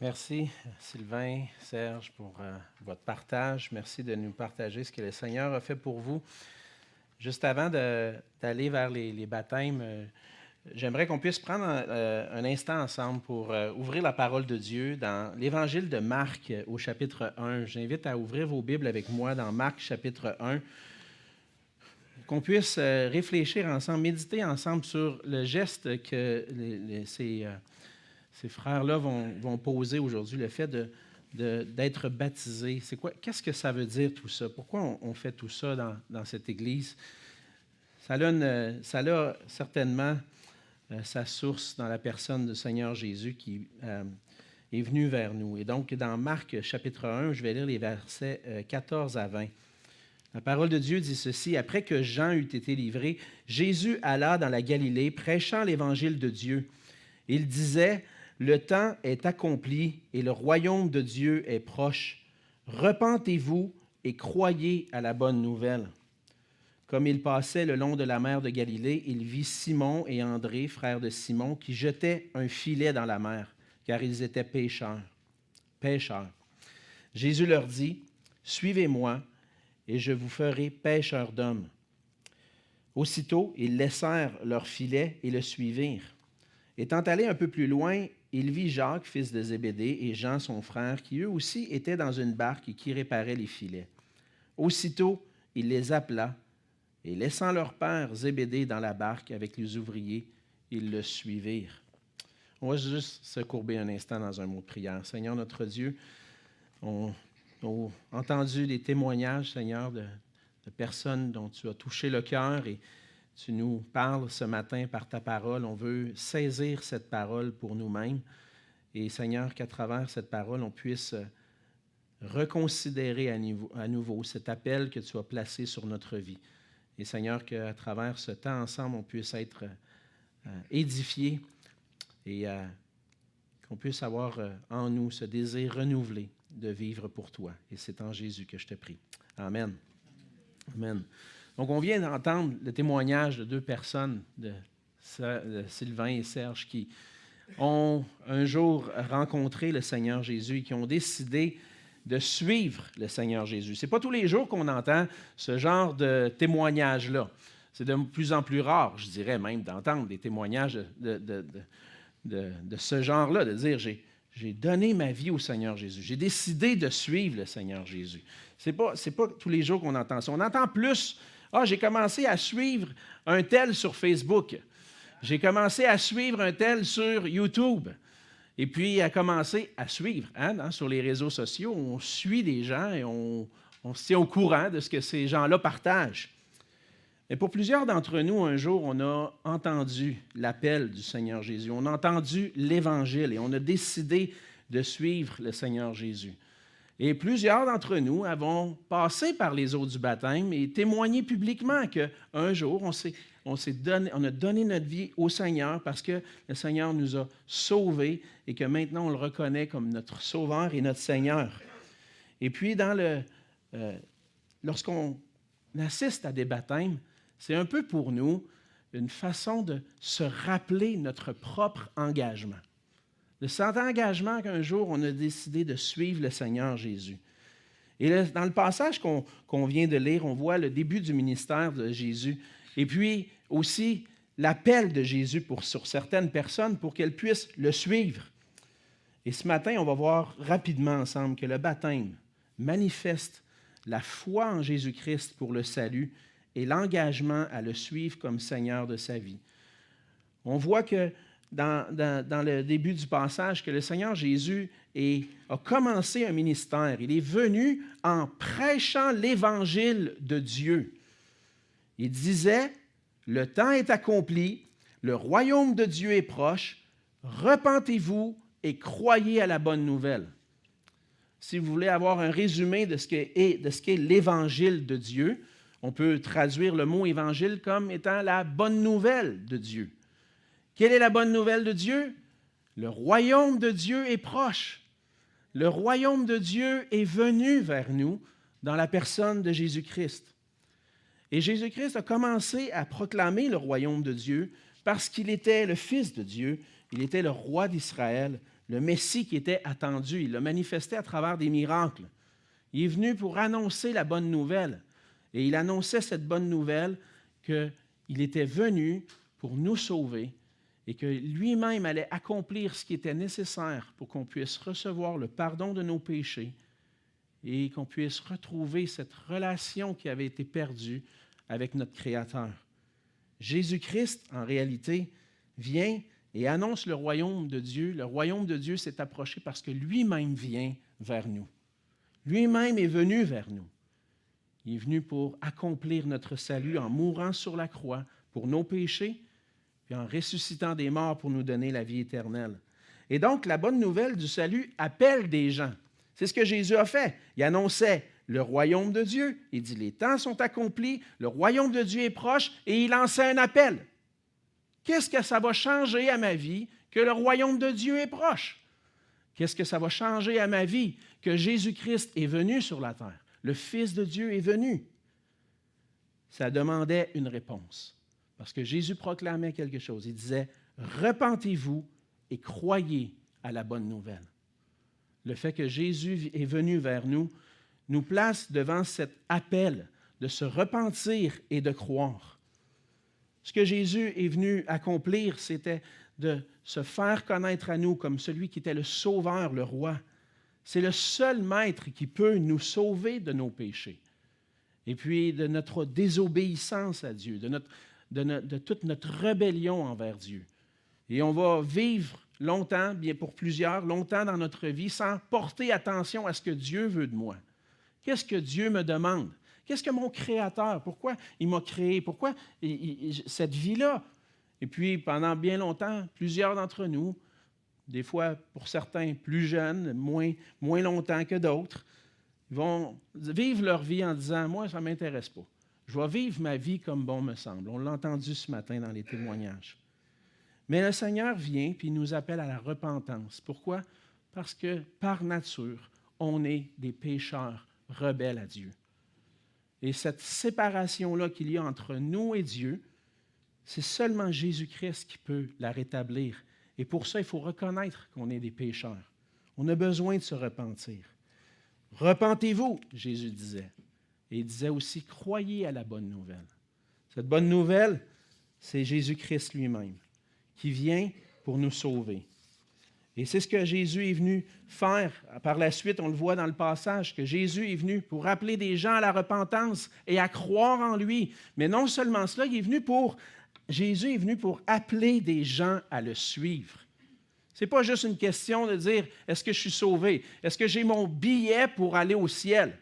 Merci, Sylvain, Serge, pour votre partage. Merci de nous partager ce que le Seigneur a fait pour vous. Juste avant d'aller vers les baptêmes, j'aimerais qu'on puisse prendre un instant ensemble pour ouvrir la parole de Dieu dans l'Évangile de Marc au chapitre 1. J'invite à ouvrir vos Bibles avec moi dans Marc chapitre 1, qu'on puisse réfléchir ensemble, méditer ensemble sur le geste que ces frères-là vont poser aujourd'hui, le fait d'être baptisés. C'est quoi? Qu'est-ce que ça veut dire tout ça? Pourquoi on fait tout ça dans cette Église? Ça a certainement sa source dans la personne du Seigneur Jésus qui est venu vers nous. Et donc, dans Marc chapitre 1, je vais lire les versets 14 à 20. La parole de Dieu dit ceci: « Après que Jean eut été livré, Jésus alla dans la Galilée, prêchant l'Évangile de Dieu. Il disait: « Le temps est accompli et le royaume de Dieu est proche. Repentez-vous et croyez à la bonne nouvelle. » Comme il passait le long de la mer de Galilée, il vit Simon et André, frères de Simon, qui jetaient un filet dans la mer, car ils étaient pêcheurs. Jésus leur dit: « Suivez-moi, et je vous ferai pêcheurs d'hommes. » Aussitôt, ils laissèrent leur filet et le suivirent. Étant allé un peu plus loin, il vit Jacques, fils de Zébédée, et Jean, son frère, qui eux aussi étaient dans une barque et qui réparaient les filets. Aussitôt, il les appela, et laissant leur père Zébédée dans la barque avec les ouvriers, ils le suivirent. On va juste se courber un instant dans un mot de prière. Seigneur notre Dieu, on a entendu des témoignages, Seigneur, de personnes dont tu as touché le cœur et tu nous parles ce matin par ta parole. On veut saisir cette parole pour nous-mêmes. Et Seigneur, qu'à travers cette parole, on puisse reconsidérer à nouveau cet appel que tu as placé sur notre vie. Et Seigneur, qu'à travers ce temps ensemble, on puisse être édifiés et qu'on puisse avoir en nous ce désir renouvelé de vivre pour toi. Et c'est en Jésus que je te prie. Amen. Amen. Donc, on vient d'entendre le témoignage de deux personnes, de Sylvain et Serge, qui ont un jour rencontré le Seigneur Jésus et qui ont décidé de suivre le Seigneur Jésus. Ce n'est pas tous les jours qu'on entend ce genre de témoignage-là. C'est de plus en plus rare, je dirais même, d'entendre des témoignages de ce genre-là, de dire j'ai donné ma vie au Seigneur Jésus. J'ai décidé de suivre le Seigneur Jésus. Ce n'est pas tous les jours qu'on entend ça. On entend plus: « j'ai commencé à suivre un tel sur Facebook. J'ai commencé à suivre un tel sur YouTube. » Et puis, à commencer à suivre sur les réseaux sociaux. On suit des gens et on se tient au courant de ce que ces gens-là partagent. Mais pour plusieurs d'entre nous, un jour, on a entendu l'appel du Seigneur Jésus. On a entendu l'Évangile et on a décidé de suivre le Seigneur Jésus. Et plusieurs d'entre nous avons passé par les eaux du baptême et témoigné publiquement qu'un jour, on a donné notre vie au Seigneur parce que le Seigneur nous a sauvés et que maintenant on le reconnaît comme notre Sauveur et notre Seigneur. Et puis, lorsqu'on assiste à des baptêmes, c'est un peu pour nous une façon de se rappeler notre propre engagement. De cet engagement qu'un jour, on a décidé de suivre le Seigneur Jésus. Et là, dans le passage qu'on vient de lire, on voit le début du ministère de Jésus. Et puis aussi l'appel de Jésus sur certaines personnes pour qu'elles puissent le suivre. Et ce matin, on va voir rapidement ensemble que le baptême manifeste la foi en Jésus-Christ pour le salut et l'engagement à le suivre comme Seigneur de sa vie. On voit que dans le début du passage que le Seigneur Jésus a commencé un ministère. Il est venu en prêchant l'Évangile de Dieu. Il disait: « Le temps est accompli, le royaume de Dieu est proche, repentez-vous et croyez à la bonne nouvelle. » Si vous voulez avoir un résumé de ce qu'est l'Évangile de Dieu, on peut traduire le mot Évangile comme étant la bonne nouvelle de Dieu. Quelle est la bonne nouvelle de Dieu? Le royaume de Dieu est proche. Le royaume de Dieu est venu vers nous dans la personne de Jésus-Christ. Et Jésus-Christ a commencé à proclamer le royaume de Dieu parce qu'il était le Fils de Dieu, il était le roi d'Israël, le Messie qui était attendu. Il l'a manifesté à travers des miracles. Il est venu pour annoncer la bonne nouvelle. Et il annonçait cette bonne nouvelle qu'il était venu pour nous sauver et que lui-même allait accomplir ce qui était nécessaire pour qu'on puisse recevoir le pardon de nos péchés et qu'on puisse retrouver cette relation qui avait été perdue avec notre Créateur. Jésus-Christ, en réalité, vient et annonce le royaume de Dieu. Le royaume de Dieu s'est approché parce que lui-même vient vers nous. Lui-même est venu vers nous. Il est venu pour accomplir notre salut en mourant sur la croix pour nos péchés, puis en ressuscitant des morts pour nous donner la vie éternelle. Et donc, la bonne nouvelle du salut appelle des gens. C'est ce que Jésus a fait. Il annonçait le royaume de Dieu. Il dit, les temps sont accomplis, le royaume de Dieu est proche, et il lançait un appel. Qu'est-ce que ça va changer à ma vie que le royaume de Dieu est proche? Qu'est-ce que ça va changer à ma vie que Jésus-Christ est venu sur la terre? Le Fils de Dieu est venu. Ça demandait une réponse. Parce que Jésus proclamait quelque chose. Il disait, repentez-vous et croyez à la bonne nouvelle. Le fait que Jésus est venu vers nous nous place devant cet appel de se repentir et de croire. Ce que Jésus est venu accomplir, c'était de se faire connaître à nous comme celui qui était le sauveur, le roi. C'est le seul maître qui peut nous sauver de nos péchés et puis de notre désobéissance à Dieu, de toute notre rébellion envers Dieu. Et on va vivre longtemps, bien pour plusieurs, longtemps dans notre vie sans porter attention à ce que Dieu veut de moi. Qu'est-ce que Dieu me demande? Qu'est-ce que mon Créateur, pourquoi il m'a créé? Pourquoi cette vie-là? Et puis, pendant bien longtemps, plusieurs d'entre nous, des fois pour certains plus jeunes, moins longtemps que d'autres, vont vivre leur vie en disant « Moi, ça ne m'intéresse pas. Je vais vivre ma vie comme bon me semble. » On l'a entendu ce matin dans les témoignages. Mais le Seigneur vient et nous appelle à la repentance. Pourquoi? Parce que par nature, on est des pécheurs rebelles à Dieu. Et cette séparation-là qu'il y a entre nous et Dieu, c'est seulement Jésus-Christ qui peut la rétablir. Et pour ça, il faut reconnaître qu'on est des pécheurs. On a besoin de se repentir. Repentez-vous, Jésus disait. Et il disait aussi, croyez à la bonne nouvelle. Cette bonne nouvelle, c'est Jésus-Christ lui-même, qui vient pour nous sauver. Et c'est ce que Jésus est venu faire. Par la suite, on le voit dans le passage, que Jésus est venu pour appeler des gens à la repentance et à croire en lui. Mais non seulement cela, Jésus est venu pour appeler des gens à le suivre. Ce n'est pas juste une question de dire, est-ce que je suis sauvé? Est-ce que j'ai mon billet pour aller au ciel?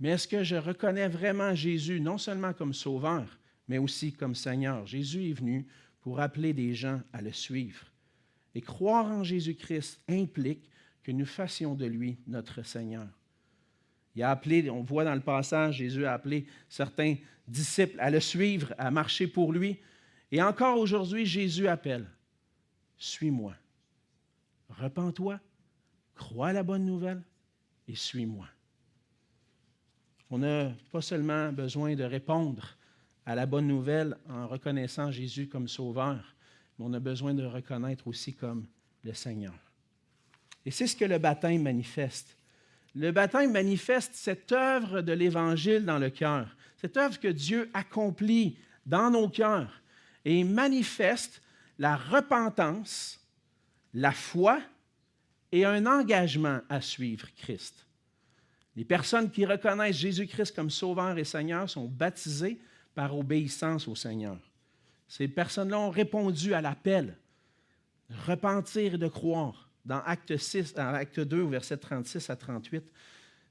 Mais est-ce que je reconnais vraiment Jésus, non seulement comme sauveur, mais aussi comme Seigneur? Jésus est venu pour appeler des gens à le suivre. Et croire en Jésus-Christ implique que nous fassions de lui notre Seigneur. Il a appelé, on voit dans le passage, Jésus a appelé certains disciples à le suivre, à marcher pour lui. Et encore aujourd'hui, Jésus appelle, « Suis-moi. Repens-toi, crois à la bonne nouvelle et suis-moi. » On n'a pas seulement besoin de répondre à la bonne nouvelle en reconnaissant Jésus comme sauveur, mais on a besoin de reconnaître aussi comme le Seigneur. Et c'est ce que le baptême manifeste. Le baptême manifeste cette œuvre de l'Évangile dans le cœur, cette œuvre que Dieu accomplit dans nos cœurs et manifeste la repentance, la foi et un engagement à suivre Christ. Les personnes qui reconnaissent Jésus-Christ comme Sauveur et Seigneur sont baptisées par obéissance au Seigneur. Ces personnes-là ont répondu à l'appel de repentir et de croire. Dans Acte 2, au verset 36 à 38,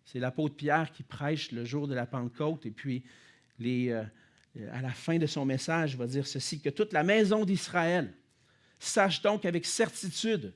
c'est l'apôtre Pierre qui prêche le jour de la Pentecôte. Et puis, à la fin de son message, il va dire ceci, que toute la maison d'Israël sache donc avec certitude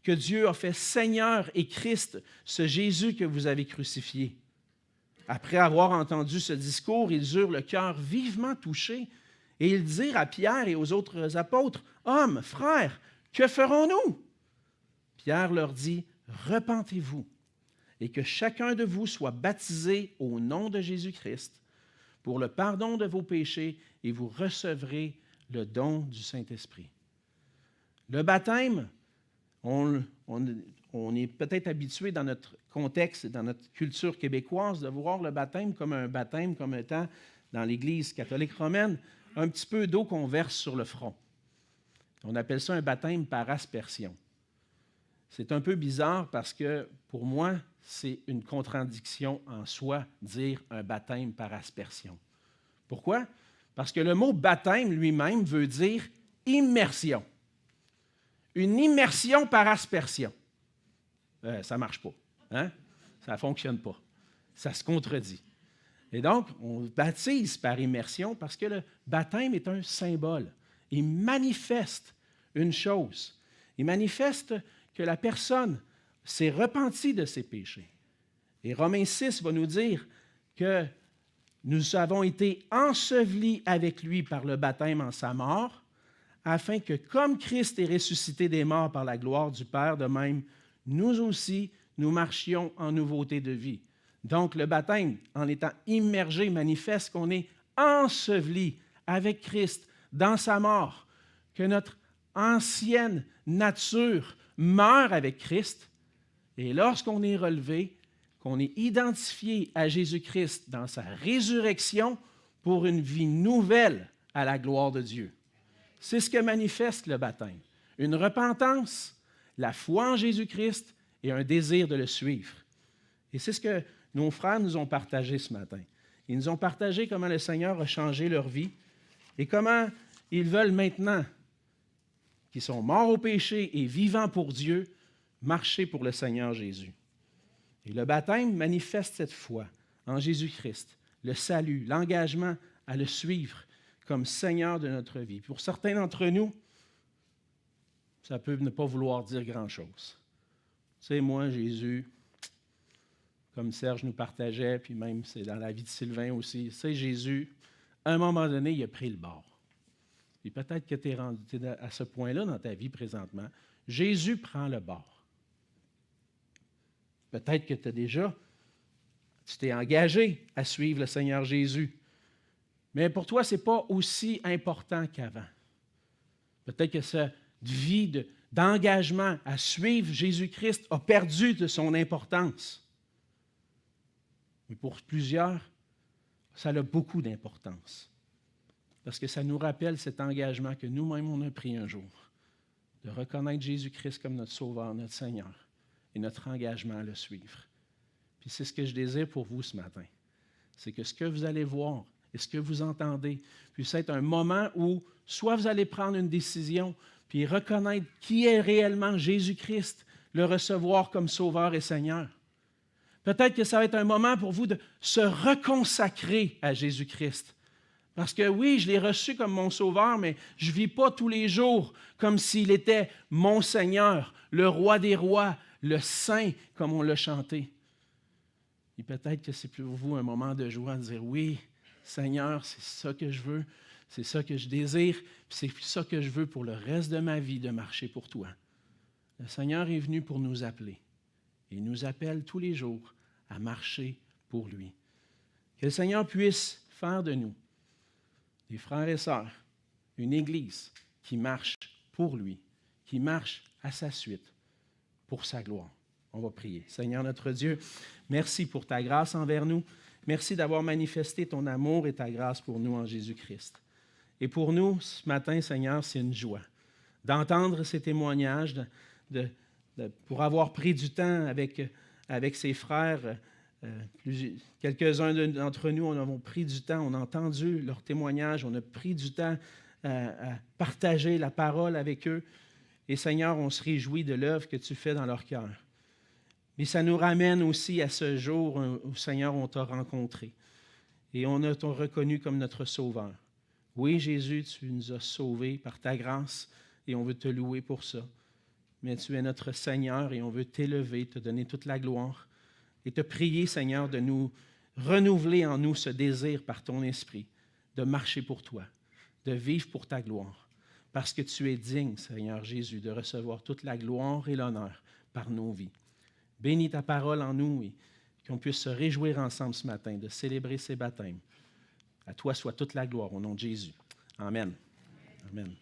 que Dieu a fait Seigneur et Christ, ce Jésus que vous avez crucifié. Après avoir entendu ce discours, ils eurent le cœur vivement touché et ils dirent à Pierre et aux autres apôtres, « Hommes, frères, que ferons-nous? » Pierre leur dit, « Repentez-vous et que chacun de vous soit baptisé au nom de Jésus-Christ pour le pardon de vos péchés et vous recevrez le don du Saint-Esprit. » Le baptême, On est peut-être habitué dans notre contexte, dans notre culture québécoise, de voir le baptême comme étant, dans l'Église catholique romaine, un petit peu d'eau qu'on verse sur le front. On appelle ça un baptême par aspersion. C'est un peu bizarre parce que, pour moi, c'est une contradiction en soi, dire un baptême par aspersion. Pourquoi? Parce que le mot baptême lui-même veut dire immersion. Une immersion par aspersion. Ça ne marche pas. Hein? Ça ne fonctionne pas. Ça se contredit. Et donc, on baptise par immersion parce que le baptême est un symbole. Il manifeste une chose. Il manifeste que la personne s'est repentie de ses péchés. Et Romains 6 va nous dire que nous avons été ensevelis avec lui par le baptême en sa mort, afin que, comme Christ est ressuscité des morts par la gloire du Père, de même, nous aussi, nous marchions en nouveauté de vie. Donc, le baptême, en étant immergé, manifeste qu'on est enseveli avec Christ dans sa mort, que notre ancienne nature meurt avec Christ, et lorsqu'on est relevé, qu'on est identifié à Jésus-Christ dans sa résurrection pour une vie nouvelle à la gloire de Dieu. C'est ce que manifeste le baptême. Une repentance, la foi en Jésus-Christ et un désir de le suivre. Et c'est ce que nos frères nous ont partagé ce matin. Ils nous ont partagé comment le Seigneur a changé leur vie et comment ils veulent maintenant, qui sont morts au péché et vivants pour Dieu, marcher pour le Seigneur Jésus. Et le baptême manifeste cette foi en Jésus-Christ, le salut, l'engagement à le suivre comme Seigneur de notre vie. Pour certains d'entre nous, ça peut ne pas vouloir dire grand-chose. Tu sais, moi, Jésus, comme Serge nous partageait, puis même c'est dans la vie de Sylvain aussi, tu sais, Jésus, à un moment donné, il a pris le bord. Et peut-être que tu es rendu à ce point-là dans ta vie présentement. Jésus prend le bord. Peut-être que tu t'es engagé à suivre le Seigneur Jésus. Mais pour toi, ce n'est pas aussi important qu'avant. Peut-être que cette vie d'engagement à suivre Jésus-Christ a perdu de son importance. Mais pour plusieurs, ça a beaucoup d'importance. Parce que ça nous rappelle cet engagement que nous-mêmes, on a pris un jour, de reconnaître Jésus-Christ comme notre Sauveur, notre Seigneur, et notre engagement à le suivre. Puis c'est ce que je désire pour vous ce matin. C'est que ce que vous allez voir et ce que vous entendez puisse être un moment où soit vous allez prendre une décision, puis reconnaître qui est réellement Jésus-Christ, le recevoir comme Sauveur et Seigneur. Peut-être que ça va être un moment pour vous de se reconsacrer à Jésus-Christ. Parce que oui, je l'ai reçu comme mon Sauveur, mais je ne vis pas tous les jours comme s'il était mon Seigneur, le Roi des rois, le Saint, comme on l'a chanté. Et peut-être que c'est pour vous un moment de joie de dire, oui, Seigneur, c'est ça que je veux, c'est ça que je désire, puis c'est ça que je veux pour le reste de ma vie, de marcher pour toi. Le Seigneur est venu pour nous appeler. Et il nous appelle tous les jours à marcher pour lui. Que le Seigneur puisse faire de nous des frères et sœurs, une Église qui marche pour lui, qui marche à sa suite, pour sa gloire. On va prier. Seigneur notre Dieu, merci pour ta grâce envers nous. Merci d'avoir manifesté ton amour et ta grâce pour nous en Jésus-Christ. Et pour nous, ce matin, Seigneur, c'est une joie d'entendre ces témoignages, pour avoir pris du temps avec ses frères. Quelques-uns d'entre nous, on a pris du temps, on a entendu leurs témoignages, on a pris du temps à partager la parole avec eux. Et Seigneur, on se réjouit de l'œuvre que tu fais dans leur cœur. Mais ça nous ramène aussi à ce jour où, Seigneur, on t'a rencontré. Et on t'a reconnu comme notre Sauveur. Oui, Jésus, tu nous as sauvés par ta grâce et on veut te louer pour ça. Mais tu es notre Seigneur et on veut t'élever, te donner toute la gloire et te prier, Seigneur, de nous renouveler en nous ce désir par ton esprit, de marcher pour toi, de vivre pour ta gloire, parce que tu es digne, Seigneur Jésus, de recevoir toute la gloire et l'honneur par nos vies. Bénis ta parole en nous et qu'on puisse se réjouir ensemble ce matin de célébrer ces baptêmes. À toi soit toute la gloire au nom de Jésus. Amen. Amen.